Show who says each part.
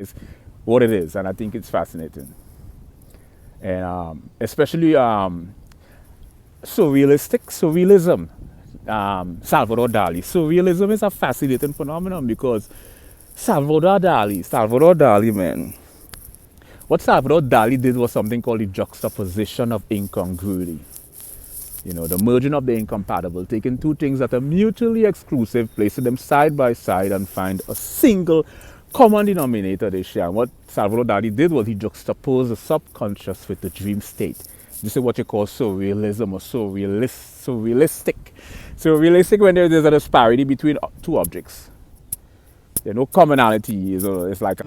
Speaker 1: is what it is, and I think it's fascinating. And especially surrealism, Salvador Dali. Surrealism is a fascinating phenomenon because Salvador Dali, man. What Salvador Dali did was something called the juxtaposition of incongruity. You know, the merging of the incompatible, taking two things that are mutually exclusive, placing them side by side and find a single common denominator they share. And what Salvador Dali did was he juxtaposed the subconscious with the dream state. This is what you call surrealism or surrealistic. Surrealistic when there's a disparity between two objects. There's no commonality. It's like